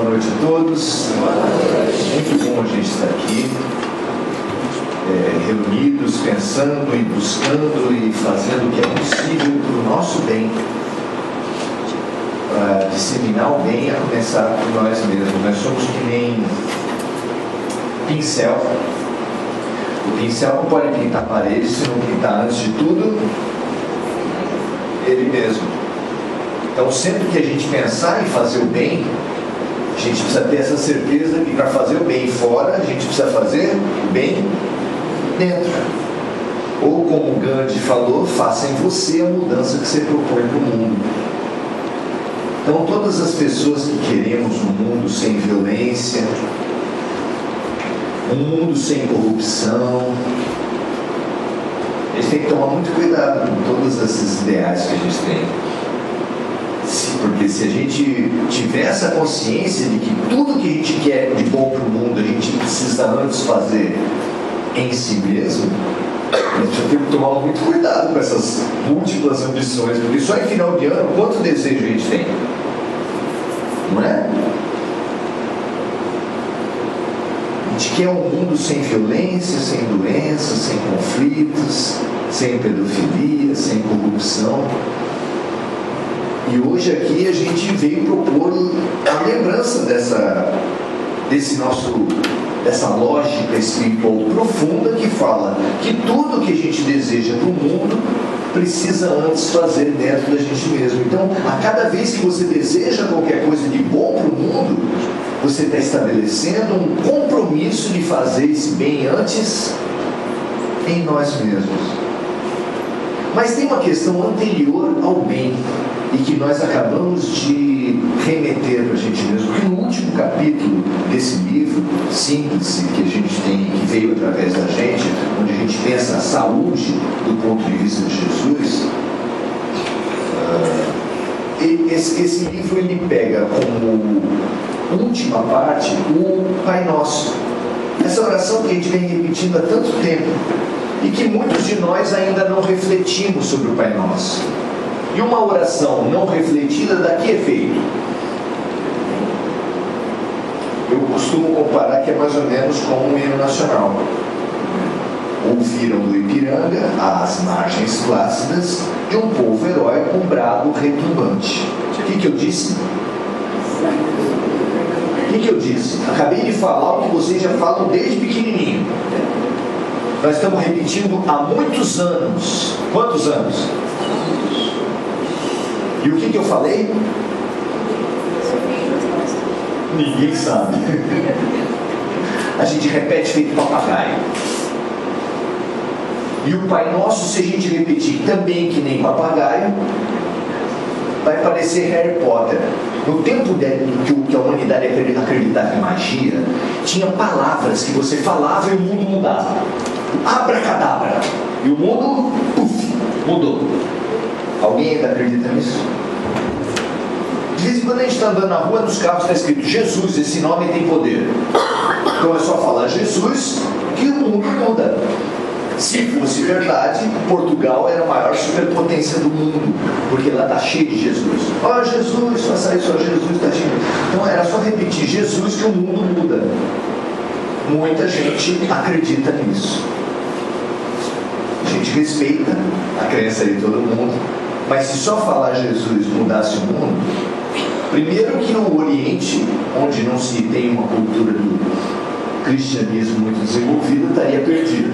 noite a todos. Muito bom a gente estar aqui, reunidos, pensando e buscando e fazendo o que é possível para o nosso bem, para disseminar o bem, a começar por nós mesmos. Nós somos que nem pincel. O pincel não pode pintar a parede se não pintar, antes de tudo, ele mesmo. Então, sempre que a gente pensar em fazer o bem, a gente precisa ter essa certeza que para fazer o bem fora, a gente precisa fazer o bem dentro. Ou como o Gandhi falou, faça em você a mudança que você propõe para o mundo. Então, todas as pessoas que queremos um mundo sem violência, um mundo sem corrupção, a gente tem que tomar muito cuidado com todos esses ideais que a gente tem. Porque se a gente tiver essa consciência de que tudo que a gente quer de bom para o mundo, a gente precisa antes fazer em si mesmo, a gente tem que tomar muito cuidado com essas múltiplas ambições, porque só em final de ano, quanto desejo a gente tem? Não é? A gente quer um mundo sem violência, sem doença, sem conflitos, sem pedofilia, sem corrupção. E hoje aqui a gente veio propor a lembrança dessa lógica espiritual profunda que fala que tudo que a gente deseja para o mundo precisa antes fazer dentro da gente mesmo. Então, a cada vez que você deseja qualquer coisa de bom para o mundo, você está estabelecendo um compromisso de fazer esse bem antes em nós mesmos. Mas tem uma questão anterior ao bem e que nós acabamos de remeter para a gente mesmo, que no último capítulo desse livro, Síntese, que a gente tem, que veio através da gente, onde a gente pensa a saúde do ponto de vista de Jesus, esse livro ele pega como última parte o Pai Nosso. Essa oração que a gente vem repetindo há tanto tempo e que muitos de nós ainda não refletimos sobre o Pai Nosso. E uma oração não refletida, dá que efeito? Eu costumo comparar que é mais ou menos como um hino nacional. Ouviram do Ipiranga as margens plácidas de um povo herói com brado retumbante. O que eu disse? O que eu disse? Acabei de falar o que vocês já falam desde pequenininho. Nós estamos repetindo há muitos anos. Quantos anos? E o que eu falei? Ninguém sabe. A gente repete feito papagaio. E o Pai Nosso, se a gente repetir também que nem papagaio, vai parecer Harry Potter. No tempo que a humanidade acreditava em magia, tinha palavras que você falava e o mundo mudava. Abracadabra. E o mundo, puf, mudou. Alguém ainda acredita nisso? De vez em quando a gente está andando na rua, nos carros está escrito Jesus, esse nome tem poder. Então é só falar Jesus que o mundo muda. Se fosse verdade, Portugal era a maior superpotência do mundo, porque lá está cheio de Jesus. Ó Jesus, faça isso, ó Jesus, está cheio. Então era só repetir Jesus que o mundo muda. Muita gente acredita nisso. A gente respeita a crença de todo mundo, mas se só falar Jesus mudasse o mundo, primeiro que no Oriente, onde não se tem uma cultura do cristianismo muito desenvolvida, estaria perdido.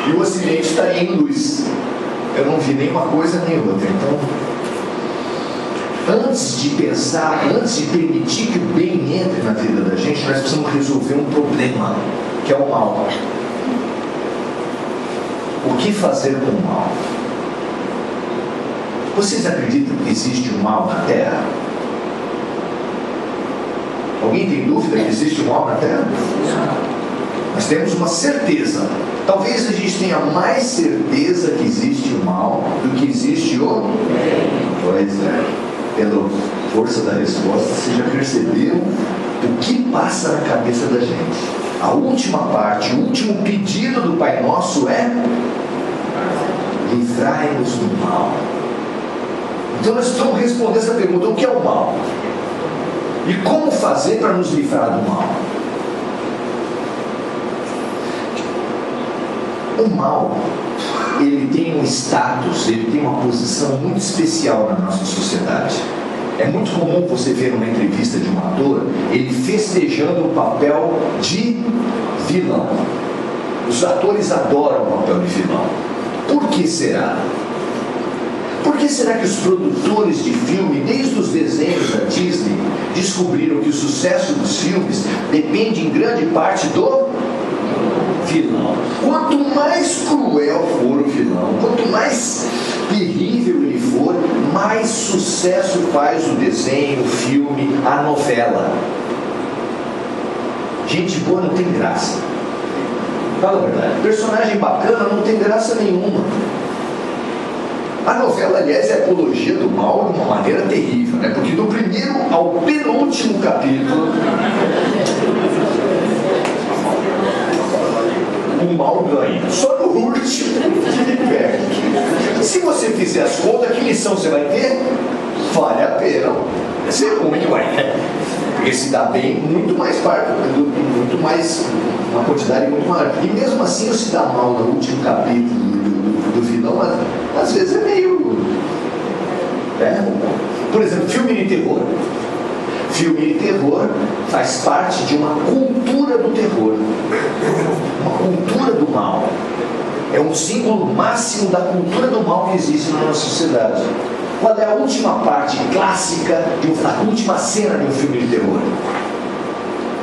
E o Ocidente estaria em luz. Eu não vi nenhuma coisa nem outra. Então, antes de pensar, antes de permitir que o bem entre na vida da gente, nós precisamos resolver um problema, que é o mal. O que fazer com o mal? Vocês acreditam que existe um mal na Terra? Alguém tem dúvida que existe um mal na Terra? Nós temos uma certeza. Talvez a gente tenha mais certeza que existe o mal do que existe o bem. Pois é. Pela força da resposta, vocês já perceberam o que passa na cabeça da gente. A última parte, o último pedido do Pai Nosso é: livrai-nos do mal. Então nós precisamos responder essa pergunta: o que é o mal? E como fazer para nos livrar do mal? O mal, ele tem um status, ele tem uma posição muito especial na nossa sociedade. É muito comum você ver numa entrevista de um ator, ele festejando o papel de vilão. Os atores adoram o papel de vilão. Por que será? Por que será que os produtores de filme, desde os desenhos da Disney, descobriram que o sucesso dos filmes depende em grande parte do vilão? Quanto mais cruel for o vilão, quanto mais terrível ele for, mais sucesso faz o desenho, o filme, a novela. Gente boa não tem graça. Fala a verdade. Personagem bacana não tem graça nenhuma. A novela, aliás, é apologia do mal de uma maneira terrível, né? Porque do primeiro ao penúltimo capítulo, o mal ganha. Só no último ele perde. Se você fizer as contas, que lição você vai ter? Vale a pena ser ruim, ué. Porque se dá bem, muito mais parte, muito mais, uma quantidade muito maior. E mesmo assim, se dá mal no último capítulo do vilão, às vezes é meio... Por exemplo, filme de terror. Filme de terror faz parte de uma cultura do terror, uma cultura do mal. É um símbolo máximo da cultura do mal que existe na nossa sociedade. Qual é a última parte clássica, a última cena de um filme de terror?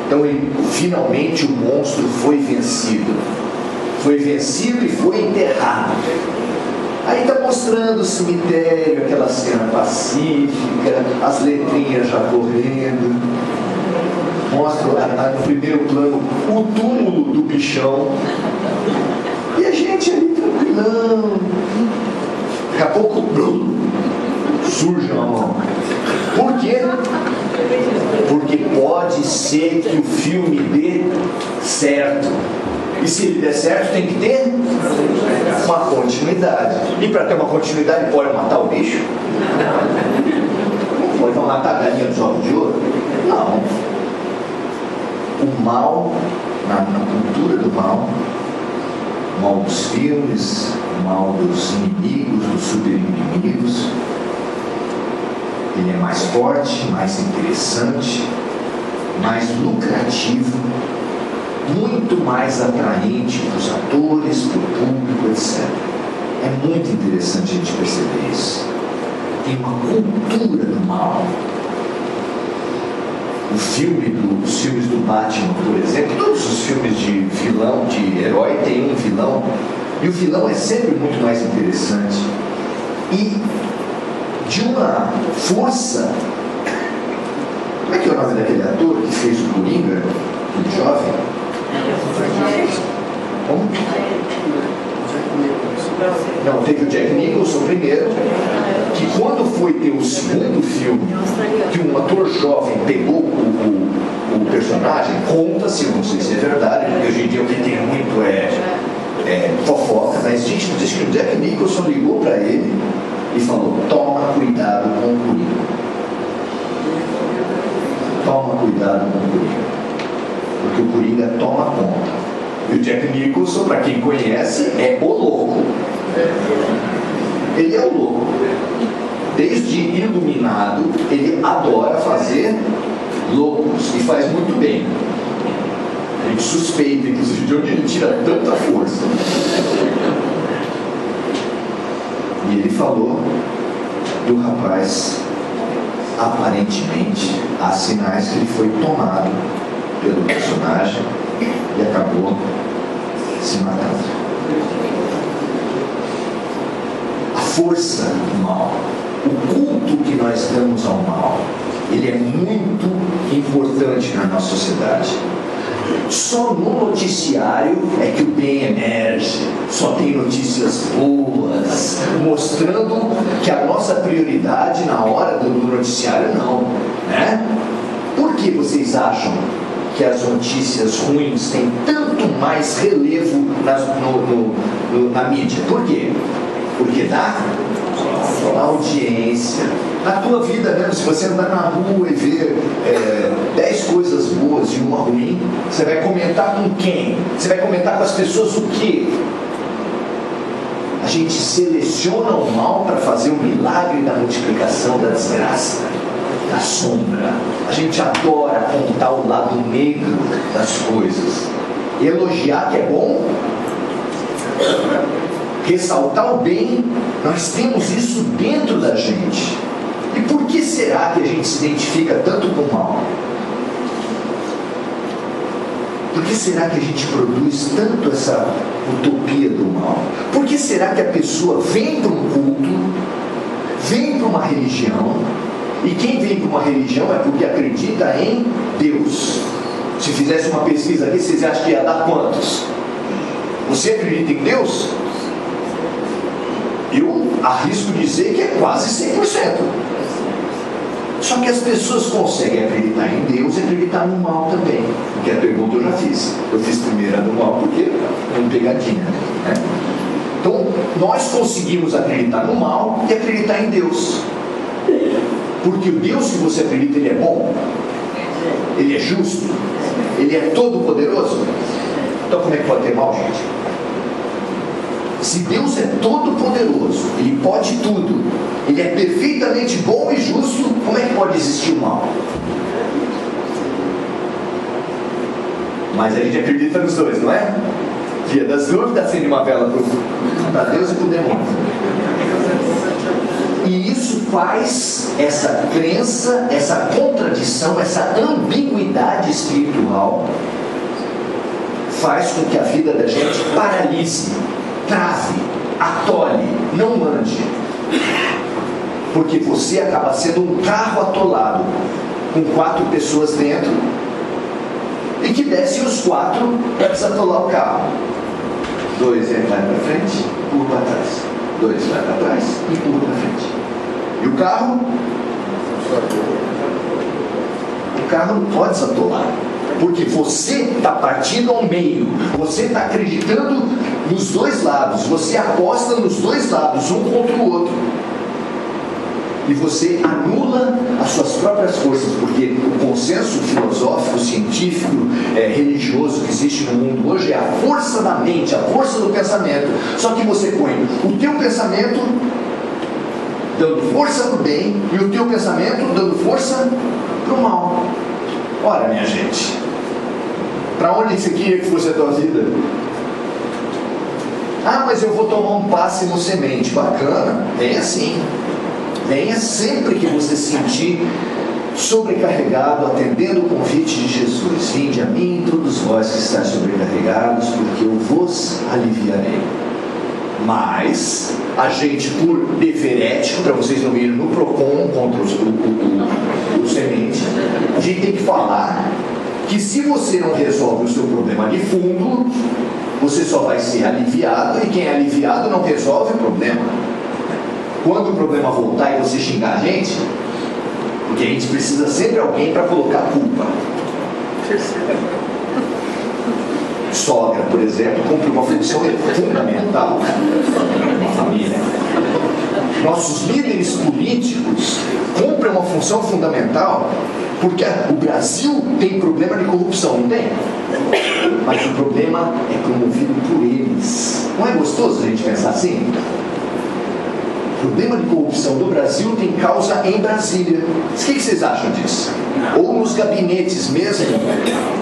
Então, finalmente o monstro foi vencido. Foi vencido e foi enterrado. Aí está mostrando o cemitério, aquela cena pacífica, as letrinhas já correndo. Mostra no primeiro plano o túmulo do bichão. E a gente ali tranquilão. Daqui a pouco surge uma mão. Por quê? Porque pode ser que o filme dê certo. E se ele der certo, tem que ter uma continuidade. E para ter uma continuidade, pode matar o bicho? Não pode matar a galinha dos ovos de ouro? Não. O mal, na cultura do mal, o mal dos filmes, o mal dos inimigos, dos super-inimigos, ele é mais forte, mais interessante, mais lucrativo, muito mais atraente para os atores, para o público, etc. É muito interessante a gente perceber isso. Tem uma cultura do mal. Os filmes do Batman, por exemplo, todos os filmes de vilão, de herói, tem um vilão, e o vilão é sempre muito mais interessante. E de uma força. Como é que é o nome daquele ator que fez o Coringa, o jovem? Como? Não, teve o Jack Nicholson primeiro, que quando foi ter o segundo filme, que um ator jovem pegou o personagem, conta-se, não sei se é verdade, porque hoje em dia o que tem muito é fofoca, mas gente diz que o Jack Nicholson ligou para ele e falou: toma cuidado com o Coringa. Toma cuidado com o Coringa. Porque o Coringa toma conta. E o Jack Nicholson, para quem conhece, é o louco. Ele é o louco. Desde Iluminado, ele adora fazer loucos e faz muito bem. A gente suspeita, inclusive, de onde ele tira tanta força. E ele falou do rapaz, aparentemente, há sinais que ele foi tomado pelo personagem e acabou se matando. A força do mal, o culto que nós damos ao mal, ele é muito importante na nossa sociedade. Só no noticiário é que o bem emerge, só tem notícias boas, mostrando que a nossa prioridade na hora do noticiário não, né? Por que vocês acham que as notícias ruins têm tanto mais relevo na mídia? Por quê? Porque dá na audiência, na tua vida mesmo. Se você andar na rua e ver 10 coisas boas e uma ruim, você vai comentar com quem? Você vai comentar com as pessoas o quê? A gente seleciona o mal para fazer o milagre da multiplicação da desgraça, da sombra. A gente adora contar o lado negro das coisas. Elogiar que é bom, ressaltar o bem, nós temos isso dentro da gente. E por que será que a gente se identifica tanto com o mal? Por que será que a gente produz tanto essa utopia do mal? Por que será que a pessoa vem para um culto, vem para uma religião, e quem vem para uma religião é porque acredita em Deus? Se fizesse uma pesquisa aqui, vocês acham que ia dar quantos? Você acredita em Deus? Eu arrisco dizer que é quase 100%. Só que as pessoas conseguem acreditar em Deus e acreditar no mal também. Porque a pergunta eu já fiz. Eu fiz primeiro a do mal porque é uma pegadinha, né? Então, nós conseguimos acreditar no mal e acreditar em Deus. Porque o Deus que você acredita, Ele é bom? Ele é justo? Ele é todo-poderoso? Então como é que pode ter mal, gente? Se Deus é todo-poderoso, Ele pode tudo, Ele é perfeitamente bom e justo, como é que pode existir o mal? Mas a gente acredita nos dois, não é? Dia das dúvidas, acende uma vela para Deus e para o demônio. E isso faz essa crença, essa contradição, essa ambiguidade espiritual, faz com que a vida da gente paralise, trave, atole, não ande. Porque você acaba sendo um carro atolado, com 4 pessoas dentro, e que descem os 4 para desatolar o carro. 2 vai para frente, empurra para trás. 2 vai para trás e empurra para frente. E o carro não pode desatolar. Porque você está partindo ao meio, você está acreditando nos dois lados, você aposta nos dois lados, um contra o outro. E você anula as suas próprias forças, porque o consenso filosófico, científico, religioso que existe no mundo hoje é a força da mente, a força do pensamento. Só que você põe o teu pensamento dando força para o bem e o teu pensamento dando força para o mal. Ora, minha gente, para onde você queria que fosse a tua vida? Ah, mas eu vou tomar um passe no semente. Bacana, venha assim. Venha sempre que você se sentir sobrecarregado, atendendo o convite de Jesus. Vinde a mim, todos vós que estáis sobrecarregados, porque eu vos aliviarei. Mas a gente, por dever ético, para vocês não irem no PROCON contra o semente, a gente tem que falar que se você não resolve o seu problema de fundo, você só vai ser aliviado, e quem é aliviado não resolve o problema. Quando o problema voltar e você xingar a gente, porque a gente precisa sempre de alguém para colocar a culpa. Sogra, por exemplo, cumpre uma função fundamental na família. Nossos líderes políticos cumprem uma função fundamental, porque o Brasil tem problema de corrupção, não tem? Mas o problema é promovido por eles. Não é gostoso a gente pensar assim? O problema de corrupção do Brasil tem causa em Brasília. O que vocês acham disso? Ou nos gabinetes mesmo?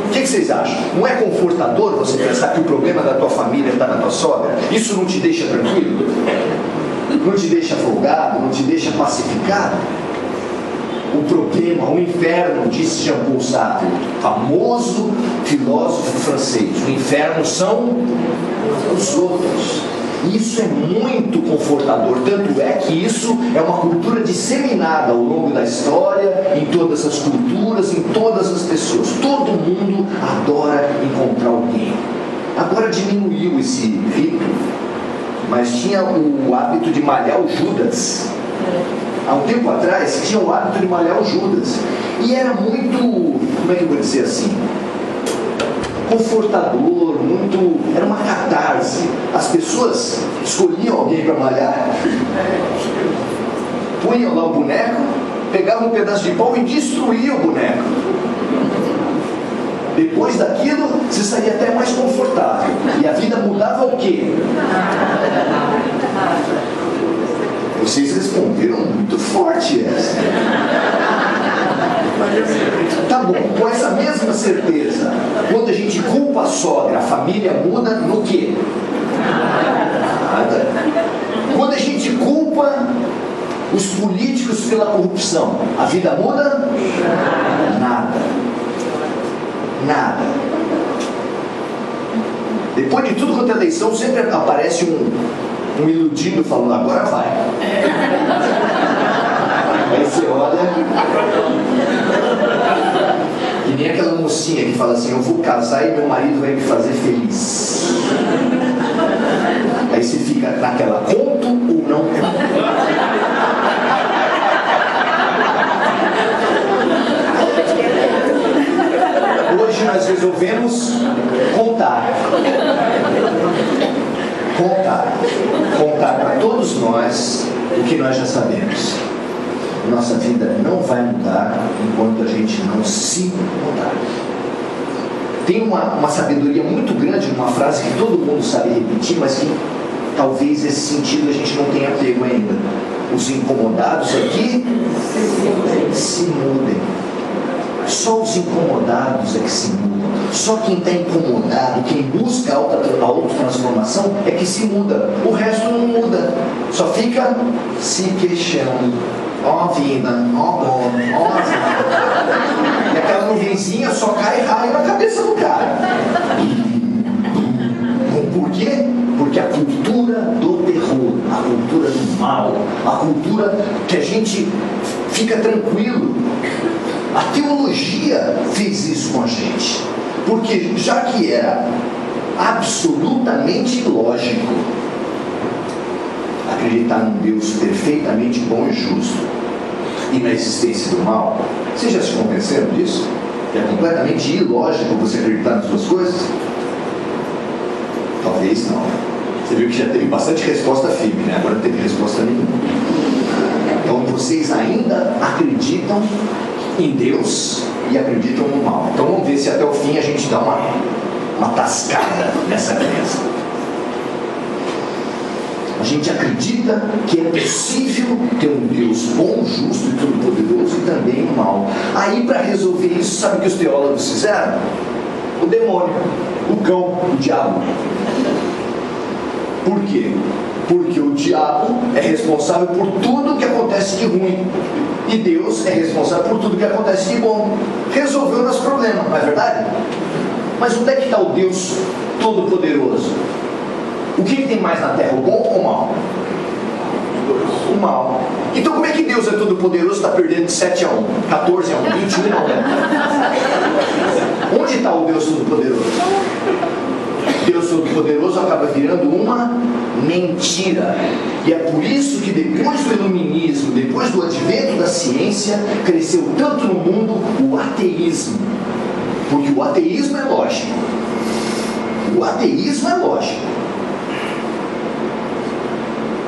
O que vocês acham? Não é confortador você pensar que o problema da tua família está na tua sogra? Isso não te deixa tranquilo? Não te deixa folgado? Não te deixa pacificado? O problema, o inferno, disse Jean Paul Sartre, famoso filósofo francês, o inferno são os outros. Isso é muito confortador, tanto é que isso é uma cultura disseminada ao longo da história, em todas as culturas, em todas as pessoas. Todo mundo adora encontrar alguém. Agora diminuiu esse rito, mas tinha o hábito de malhar o Judas. Há um tempo atrás tinha o hábito de malhar o Judas. E era muito, como é que eu vou dizer assim, confortador, era uma catarse. As pessoas escolhiam alguém para malhar punham lá o boneco, pegavam um pedaço de pau e destruíam o boneco. Depois daquilo, você saía até mais confortável. E a vida mudava o quê? Vocês responderam muito forte essa. Tá bom, com essa mesma certeza, quando a gente culpa a sogra, a família muda no quê? Nada. Quando a gente culpa os políticos pela corrupção, a vida muda? Nada. Nada. Depois de tudo quanto é eleição, sempre aparece um iludido falando, agora vai. Aí você olha, e nem aquela mocinha que fala assim, eu vou casar e meu marido vai me fazer feliz. Aí você fica naquela, conto ou não conto? Hoje nós resolvemos contar para todos nós o que nós já sabemos. Nossa vida não vai mudar enquanto a gente não se mudar. Tem uma sabedoria muito grande, uma frase que todo mundo sabe repetir, mas que talvez esse sentido a gente não tenha pego ainda. Os incomodados aqui se mudem. Só os incomodados é que se mudam. Só quem está incomodado, quem busca a autotransformação é que se muda. O resto não muda. Só fica se queixando. Ó vida, ó dor, ó azar. E aquela nuvenzinha só cai raio na cabeça do cara. Por quê? Porque a cultura do terror, a cultura do mal, a cultura que a gente fica tranquilo. A teologia fez isso com a gente, porque já que era absolutamente lógico acreditar num Deus perfeitamente bom e justo e na existência do mal, vocês já se convenceram disso? Que é completamente ilógico você acreditar nas duas coisas? Talvez não. Você viu que já teve bastante resposta firme, né? Agora não teve resposta nenhuma. Então vocês ainda acreditam em Deus e acreditam no mal. Então vamos ver se até o fim a gente dá uma tascada nessa crença. A gente acredita que é possível ter um Deus bom, justo e todo-poderoso e também o mal. Aí para resolver isso, sabe o que os teólogos fizeram? O demônio, o cão, o diabo. Por quê? Porque o diabo é responsável por tudo que acontece de ruim. E Deus é responsável por tudo que acontece de bom. Resolveu nosso problema, não é verdade? Mas onde é que está o Deus Todo-Poderoso? O que tem mais na terra, o bom ou o mal? O mal. Então como é que Deus é Todo-Poderoso está perdendo de 7-1, 14-1, 21-1? Onde está o Deus Todo-Poderoso? Deus Todo-Poderoso acaba virando uma mentira. E é por isso que depois do iluminismo, depois do advento da ciência, cresceu tanto no mundo o ateísmo. Porque o ateísmo é lógico. O ateísmo é lógico.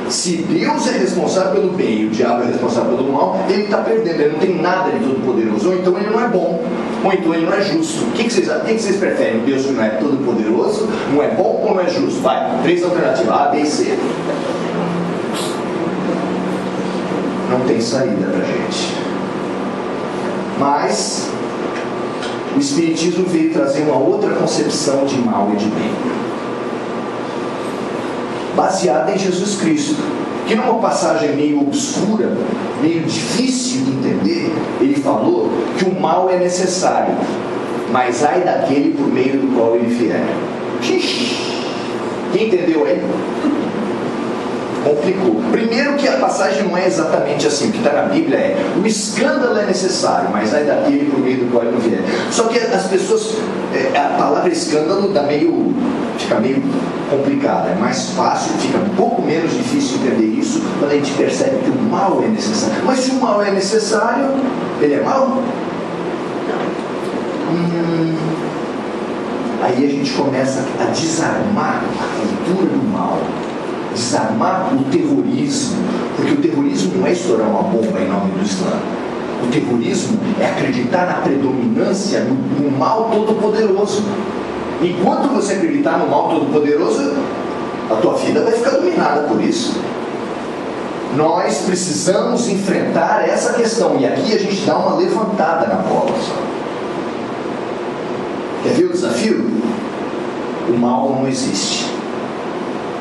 Se Deus é responsável pelo bem e o diabo é responsável pelo mal, ele está perdendo, ele não tem nada de todo-poderoso. Ou então ele não é bom, ou então ele não é justo. O que vocês preferem? Um Deus que não é todo-poderoso, não é bom ou não é justo? Vai, 3 alternativas, A, B e C. Não tem saída pra gente. Mas o Espiritismo veio trazer uma outra concepção de mal e de bem, baseada em Jesus Cristo, que numa passagem meio obscura, meio difícil de entender, ele falou que o mal é necessário, mas ai daquele por meio do qual ele vier. Quem entendeu aí? Complicou. Primeiro que a passagem não é exatamente assim. O que está na Bíblia é: o escândalo é necessário, mas ai daquele por meio do qual ele vier. Só que as pessoas, a palavra escândalo fica meio complicada. É mais fácil, fica um pouco menos difícil entender isso quando a gente percebe que o mal é necessário. Mas se o mal é necessário, ele é mal? Aí a gente começa a desarmar a cultura do mal. desarmar o terrorismo, porque o terrorismo não é estourar uma bomba em nome do Islã. O terrorismo é acreditar na predominância no mal todo-poderoso. Enquanto você acreditar no mal todo-poderoso, a tua vida vai ficar dominada por isso. Nós precisamos enfrentar essa questão, e aqui a gente dá uma levantada na bola. Quer ver o desafio? O mal não existe.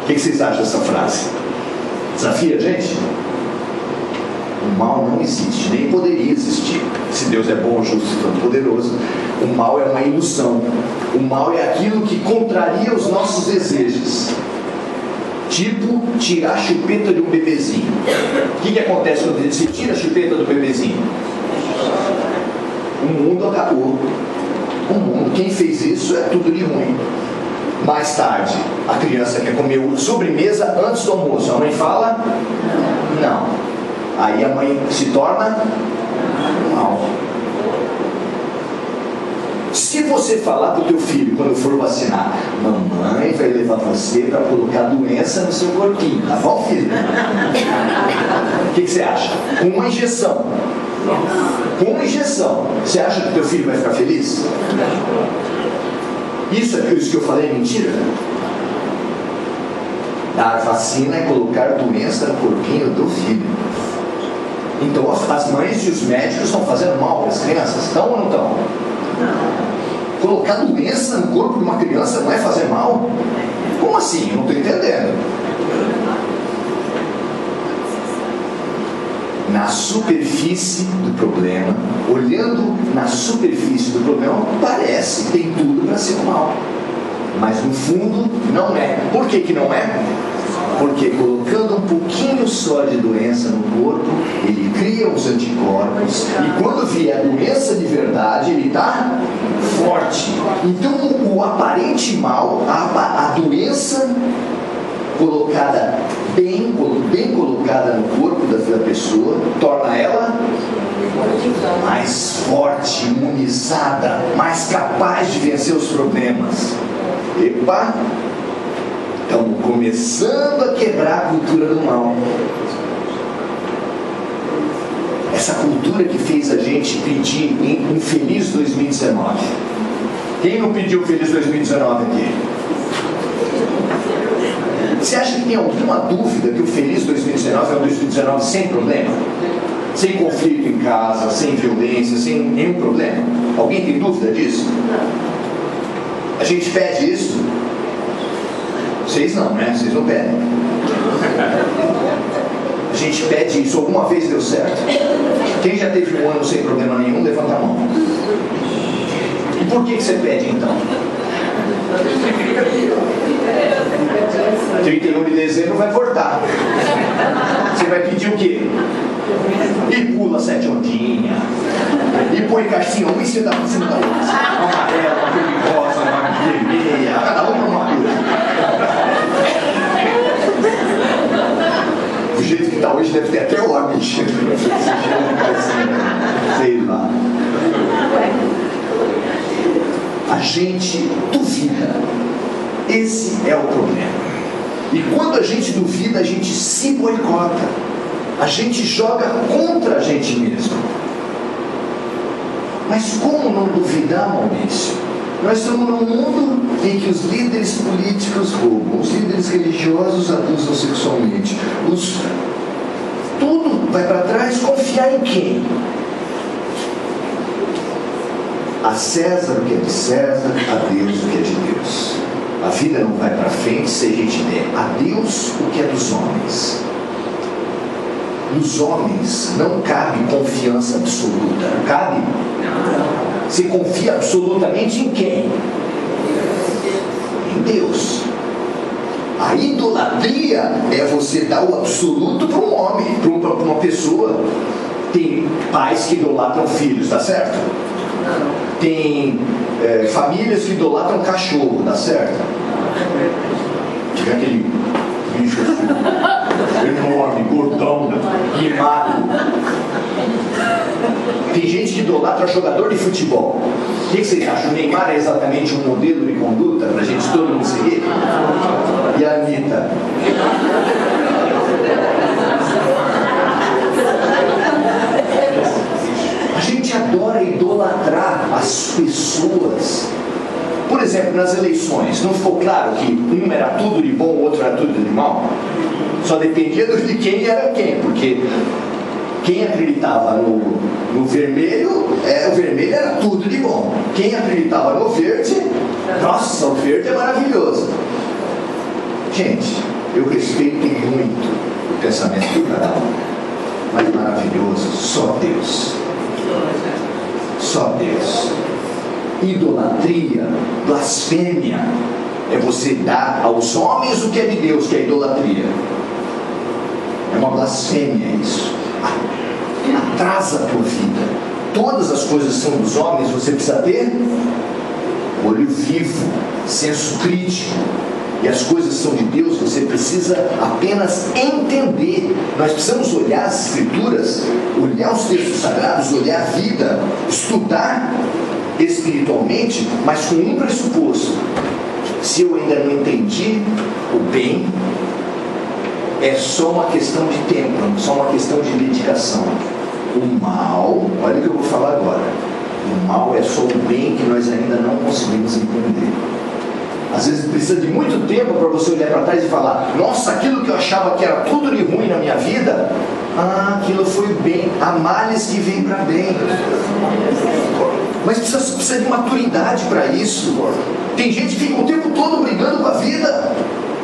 O que vocês acham dessa frase? Desafia a gente? O mal não existe, nem poderia existir. Se Deus é bom, justo e todo poderoso, o mal é uma ilusão. O mal é aquilo que contraria os nossos desejos. Tipo, tirar a chupeta de um bebezinho. O que acontece quando você tira a chupeta do bebezinho? O mundo acabou. O mundo, quem fez isso é tudo de ruim. Mais tarde, a criança quer comer sobremesa antes do almoço. A mãe fala? Não. Aí a mãe se torna mal. Se você falar para o teu filho, quando for vacinar, mamãe vai levar você para colocar doença no seu corpinho, tá bom, filho? O que você acha? Com uma injeção. Com uma injeção, você acha que o teu filho vai ficar feliz? Isso que eu falei é mentira? Dar vacina é colocar doença no corpinho do filho. Então as mães e os médicos estão fazendo mal para as crianças? Estão ou não estão? Colocar doença no corpo de uma criança não é fazer mal? Como assim? Eu não estou entendendo. Na superfície do problema, olhando na superfície do problema, parece que tem tudo para ser mal. Mas no fundo, não é. Por que não é? Porque colocando um pouquinho só de doença no corpo, ele cria os anticorpos, e quando vier a doença de verdade, ele está forte. Então o aparente mal, a doença colocada bem colocada no corpo da pessoa, torna ela mais forte, imunizada, mais capaz de vencer os problemas. Epa! Estamos começando a quebrar a cultura do mal. Essa cultura que fez a gente pedir um feliz 2019. Quem não pediu feliz 2019 aqui? Você acha que tem alguma dúvida que o feliz 2019 é um 2019 sem problema? Sem conflito em casa, sem violência, sem nenhum problema? Alguém tem dúvida disso? A gente pede isso? Vocês não, né? Vocês não pedem. A gente pede isso. Alguma vez deu certo? Quem já teve um ano sem problema nenhum, levanta a mão. E por que você pede então? 31 de dezembro vai voltar. Você vai pedir o quê? E pula 7 ondinhas. E põe caixinha um em cima da outra. Uma amarela, uma verde rosa, uma vermelha. Cada uma uma coisa. Do jeito que está hoje, deve ter até homem. Sei lá. A gente duvida. Esse é o problema. E quando a gente duvida, a gente se boicota. A gente joga contra a gente mesmo. Mas como não duvidar, Maurício? Nós estamos num mundo em que os líderes políticos roubam, os líderes religiosos abusam sexualmente. Tudo vai para trás. Confiar em quem? A César o que é de César, a Deus o que é de Deus. A vida não vai para frente se a gente der a Deus o que é dos homens. Nos homens não cabe confiança absoluta. Não cabe? Você confia absolutamente em quem? Em Deus. A idolatria é você dar o absoluto para um homem, para uma pessoa. Tem pais que idolatram filhos, tá certo? Tem famílias que idolatram cachorro, dá certo? Fica aquele bicho assim, enorme, gordão, mimado. Tem gente que idolatra jogador de futebol. O que vocês acham? O Neymar é exatamente um modelo de conduta para a gente todo mundo seguir? E a Anitta? A gente adora idolatrar as pessoas. Por exemplo, nas eleições, não ficou claro que um era tudo de bom, o outro era tudo de mal? Só dependia de quem era quem, porque quem acreditava no vermelho, o vermelho era tudo de bom. Quem acreditava no verde, nossa, o verde é maravilhoso. Gente, eu respeito muito o pensamento do cada um, mas maravilhoso, só Deus. Só Deus. Idolatria, blasfêmia, é você dar aos homens o que é de Deus, que é idolatria. É uma blasfêmia isso. Atrasa a tua vida. Todas as coisas são dos homens, você precisa ter olho vivo, senso crítico. E as coisas são de Deus, você precisa apenas entender. Nós precisamos olhar as Escrituras, olhar os textos sagrados, olhar a vida, estudar espiritualmente, mas com um pressuposto: se eu ainda não entendi o bem, é só uma questão de tempo, só uma questão de dedicação. O mal, olha o que eu vou falar agora, o mal é só o bem que nós ainda não conseguimos entender. Às vezes precisa de muito tempo para você olhar para trás e falar: nossa, aquilo que eu achava que era tudo de ruim na minha vida, aquilo foi bem. Há males que vêm para bem. Mas precisa de maturidade para isso. Tem gente que fica o tempo todo brigando com a vida.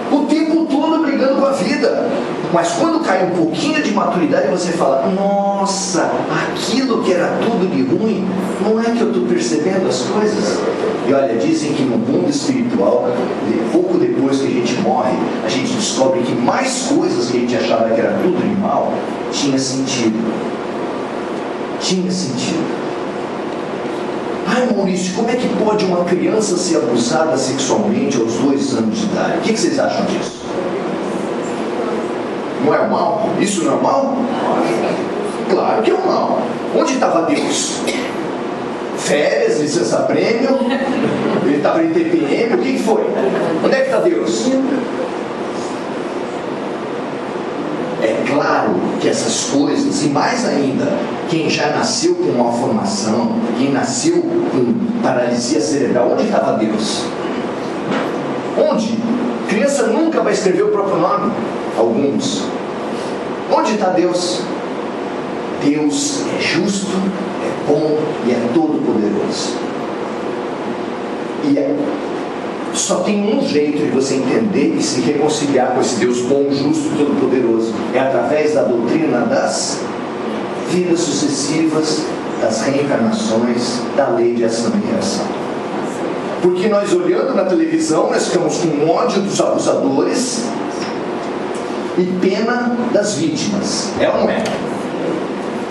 O tempo todo brigando com a vida. Mas quando cai um pouquinho de maturidade, você fala: nossa, aquilo que era tudo de ruim, não é que eu estou percebendo as coisas? E olha, dizem que no mundo espiritual, pouco depois que a gente morre, a gente descobre que mais coisas que a gente achava que era tudo de mal, tinha sentido. Tinha sentido. Ai, Maurício, como é que pode uma criança ser abusada sexualmente aos 2 anos de idade? O que vocês acham disso? Não é o mal? Isso não é o mal? Claro que é o mal. Onde estava Deus? Férias, licença-prêmio, ele estava em TPM, o que foi? Onde é que está Deus? É claro que essas coisas, e mais ainda, quem já nasceu com malformação, quem nasceu com paralisia cerebral, onde estava Deus? Onde? Criança nunca vai escrever o próprio nome. Alguns. Onde está Deus? Deus é justo, é bom e é todo poderoso. E só tem um jeito de você entender e se reconciliar com esse Deus bom, justo e todo poderoso. É através da doutrina das vidas sucessivas, das reencarnações, da lei de ação e reação. Porque nós, olhando na televisão, nós ficamos com ódio dos abusadores e pena das vítimas. É ou não é?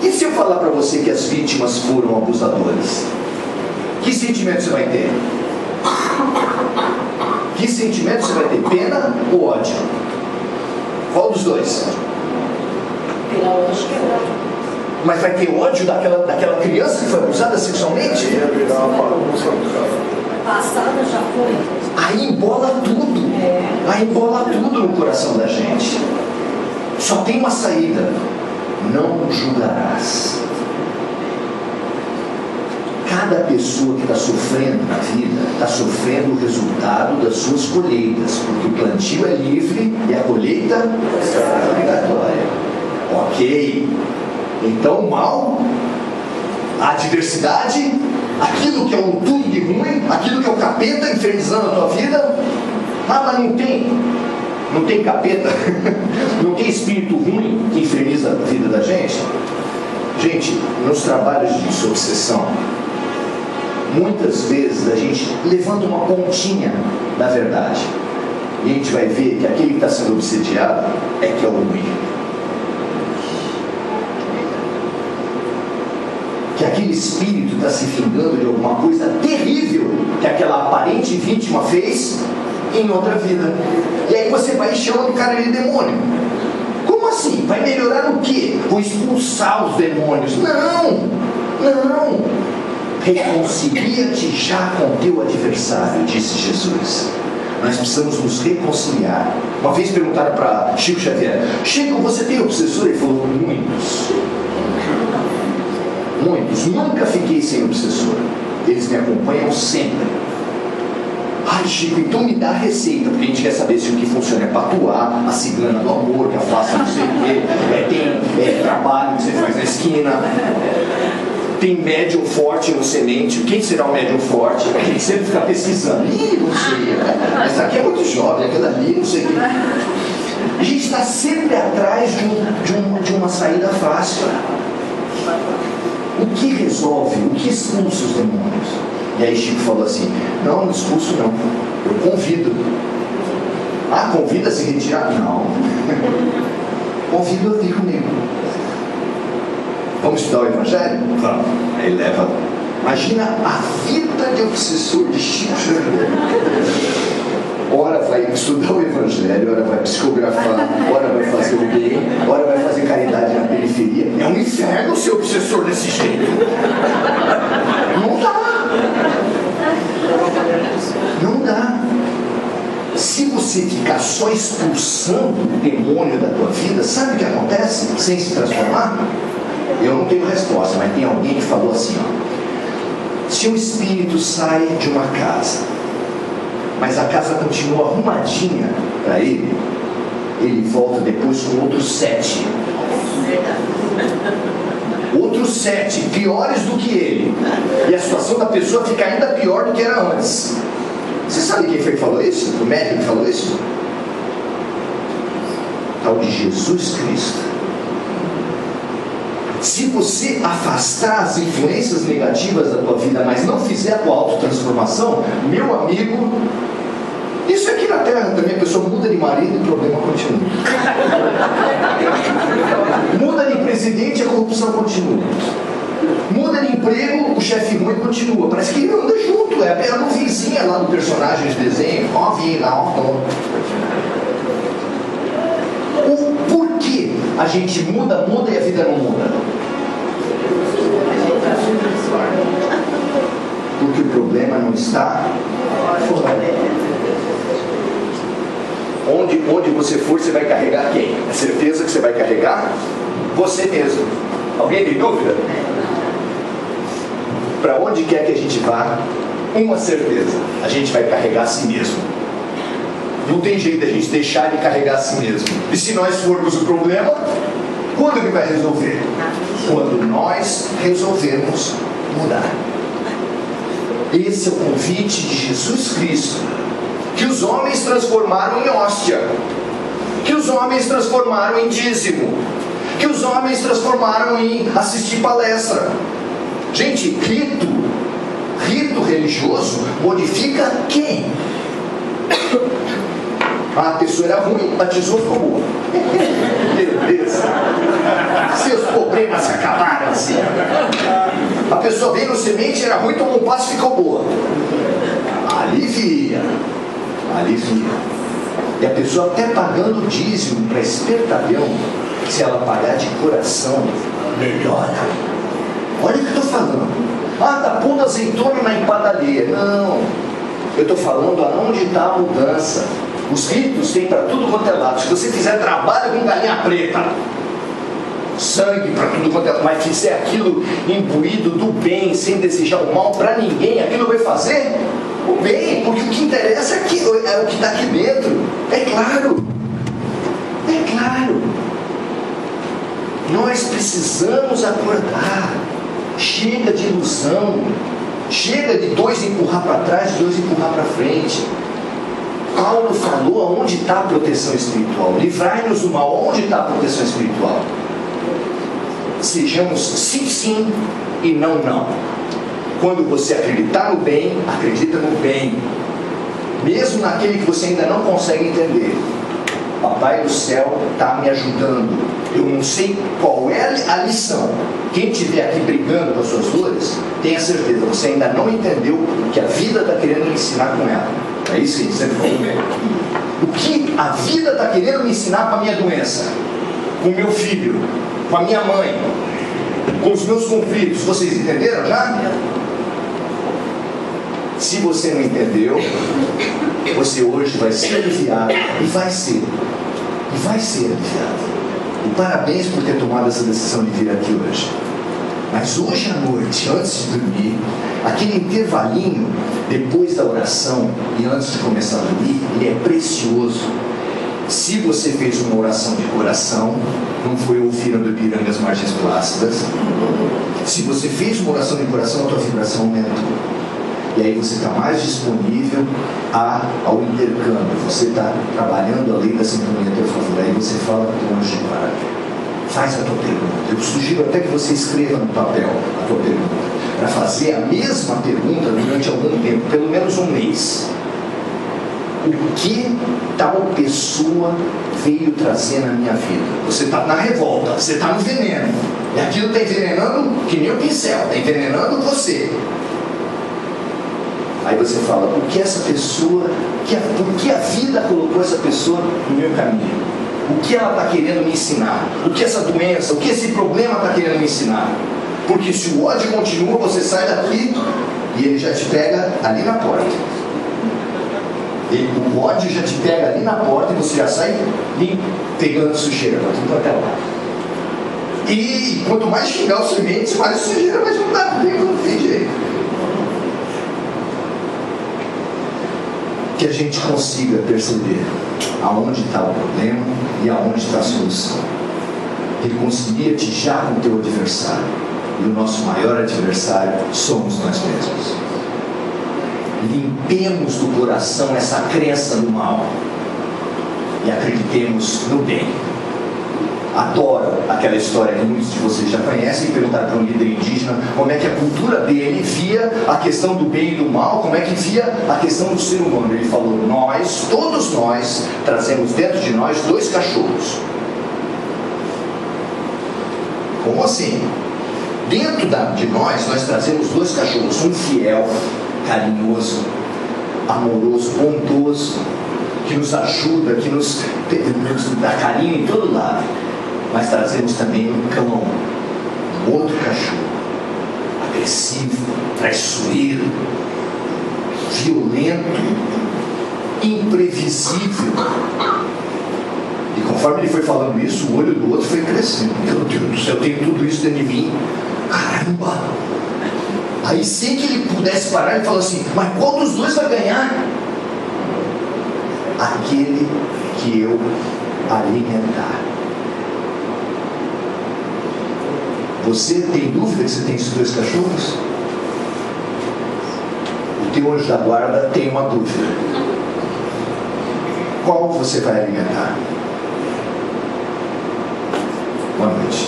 E se eu falar para você que as vítimas foram abusadores? Que sentimento você vai ter? Que sentimento você vai ter? Pena ou ódio? Qual dos dois? Mas vai ter ódio daquela criança que foi abusada sexualmente? Passada já foi. Aí embola tudo. Aí embola tudo no coração da gente. Só tem uma saída: não julgarás. Cada pessoa que está sofrendo na vida está sofrendo o resultado das suas colheitas, porque o plantio é livre e a colheita é obrigatória. Ok? Então o mal, a adversidade, aquilo que é um tudo de ruim, aquilo que é o capeta infernizando a tua vida, mas não tem capeta, não tem espírito ruim que inferniza a vida da gente. Gente, nos trabalhos de obsessão, muitas vezes a gente levanta uma pontinha da verdade e a gente vai ver que aquele que está sendo obsediado é que é o ruim. Que aquele espírito está se vingando de alguma coisa terrível que aquela aparente vítima fez em outra vida. E aí você vai chamando o cara de demônio. Como assim? Vai melhorar o quê? Vou expulsar os demônios. Não! reconcilia-te já com teu adversário, disse Jesus. Nós precisamos nos reconciliar. Uma vez perguntaram para Chico Xavier: Chico, você tem obsessor? Ele falou: muitos. Muitos. Nunca fiquei sem obsessor. Eles me acompanham sempre. Ai, Chico, então me dá a receita, porque a gente quer saber se o que funciona é patuar, a cigana do amor, que afasta não sei o quê, tem trabalho que você faz na esquina, tem médium forte no semente. Quem será o médium forte? A gente sempre fica pesquisando. Ih, não sei, essa aqui é muito jovem, aquela ali, não sei o quê. A gente está sempre atrás de uma saída fácil. O que resolve? O que expulsa os demônios? E aí Chico falou assim: não expulso não, eu convido. Ah, convida a se retirar? Não. Convido a vir comigo. Vamos estudar o Evangelho? Vamos. Aí leva. Imagina a vida de obsessor de Chico Xavier. Ora vai estudar o Evangelho, ora vai psicografar, ora vai fazer o bem, ora vai fazer caridade na periferia. É um inferno ser obsessor desse jeito. Não dá. Não dá. Se você ficar só expulsando o demônio da tua vida, sabe o que acontece sem se transformar? Eu não tenho resposta, mas tem alguém que falou assim, ó: se um espírito sai de uma casa, mas a casa continua arrumadinha para ele volta depois com outros 7. Outros 7 piores do que ele, e a situação da pessoa fica ainda pior do que era antes. Você sabe quem foi que falou isso? O médico que falou isso? Tal de Jesus Cristo. Se você afastar as influências negativas da tua vida, mas não fizer a tua autotransformação, meu amigo, isso aqui na Terra também, a pessoa muda de marido e o problema continua. Muda de presidente, a corrupção continua. Muda de emprego, o chefe ruim continua. Parece que anda junto, é a novizinha lá do personagem de desenho, novinha lá, ó. Por que a gente muda e a vida não muda? Porque o problema não está fora. Onde você for, você vai carregar quem? É certeza que você vai carregar você mesmo. Alguém tem dúvida? Para onde quer que a gente vá, uma certeza: a gente vai carregar a si mesmo. Não tem jeito da gente deixar de carregar a si mesmo. E se nós formos o problema, quando ele vai resolver? Quando nós resolvermos mudar. Esse é o convite de Jesus Cristo, que os homens transformaram em hóstia, que os homens transformaram em dízimo, que os homens transformaram em assistir palestra. Gente, rito religioso modifica quem? A pessoa era ruim, batizou, ficou boa. Beleza. Seus problemas se acabaram assim. A pessoa veio no semente, era ruim, tomou um passo, ficou boa. Alivia. E a pessoa até pagando dízimo para espertalhão, se ela pagar de coração, melhora. Olha o que eu estou falando. Ah, tá pondo azeitona na empadaria. Não. Eu estou falando aonde está a mudança. Os ritos tem para tudo quanto é lado. Se você fizer trabalho com galinha preta, sangue para tudo quanto é lado, mas fizer aquilo imbuído do bem, sem desejar o mal para ninguém, aquilo vai fazer o bem, porque o que interessa é o que está aqui dentro. É claro. Nós precisamos acordar. Chega de ilusão. Chega de 2 empurrar para trás, 2 empurrar para frente. Paulo falou aonde está a proteção espiritual. Livrai-nos do mal. Onde está a proteção espiritual? Sejamos sim e não. Quando você acreditar no bem, acredita no bem, mesmo naquele que você ainda não consegue entender. Papai do céu está me ajudando. Eu não sei qual é a lição. Quem estiver aqui brigando com as suas dores, tenha certeza, você ainda não entendeu o que a vida está querendo me ensinar com ela. É isso que a gente sempre fala. O que a vida está querendo me ensinar com a minha doença, com o meu filho, com a minha mãe, com os meus conflitos. Vocês entenderam já? Se você não entendeu, você hoje vai ser aliviado e vai ser. E vai ser aliviado. E parabéns por ter tomado essa decisão de vir aqui hoje. Mas hoje à noite, antes de dormir, aquele intervalinho depois da oração e antes de começar a dormir, ele é precioso. Se você fez uma oração de coração, não foi ouvindo do Ipiranga as Margens Plácidas. Se você fez uma oração de coração, a tua vibração aumentou. E aí você está mais disponível ao intercâmbio. Você está trabalhando a lei da sintonia a teu favor. Aí você fala com o anjo guarda. Faz a tua pergunta. Eu sugiro até que você escreva no papel a tua pergunta. Para fazer a mesma pergunta durante algum tempo, pelo menos um mês. O que tal pessoa veio trazer na minha vida? Você está na revolta, você está no veneno. E aquilo está envenenando que nem o pincel, está envenenando você. Aí você fala, por que essa pessoa, por que a vida colocou essa pessoa no meu caminho? O que ela está querendo me ensinar? O que essa doença, o que esse problema está querendo me ensinar? Porque se o ódio continua, você sai daqui e ele já te pega ali na porta. O ódio já te pega ali na porta e você já sai pegando sujeira para tudo até lá. E quanto mais xingar os sementes, mais sujeira vai juntar. Não tem jeito. Que a gente consiga perceber aonde está o problema e aonde está a solução. Reconcilia-te já com o teu adversário. E o nosso maior adversário somos nós mesmos. Limpemos do coração essa crença do mal e acreditemos no bem. Adoro aquela história que muitos de vocês já conhecem, e perguntaram para um líder indígena como é que a cultura dele via a questão do bem e do mal, como é que via a questão do ser humano. Ele falou, todos nós, trazemos dentro de nós 2 cachorros. Como assim? Dentro de nós trazemos 2 cachorros, um fiel, carinhoso, amoroso, bondoso, que nos ajuda, que nos dá carinho em todo lado. Mas trazemos também um cão, um outro cachorro, agressivo, traiçoeiro, violento, imprevisível. E conforme ele foi falando isso, o olho do outro foi crescendo. Meu Deus do céu, eu tenho tudo isso dentro de mim. Caramba! Aí sem que ele pudesse parar, ele falou assim, mas qual dos 2 vai ganhar? Aquele que eu alimentar. Você tem dúvida que você tem esses 2 cachorros? O teu anjo da guarda tem uma dúvida. Qual você vai alimentar? Boa noite.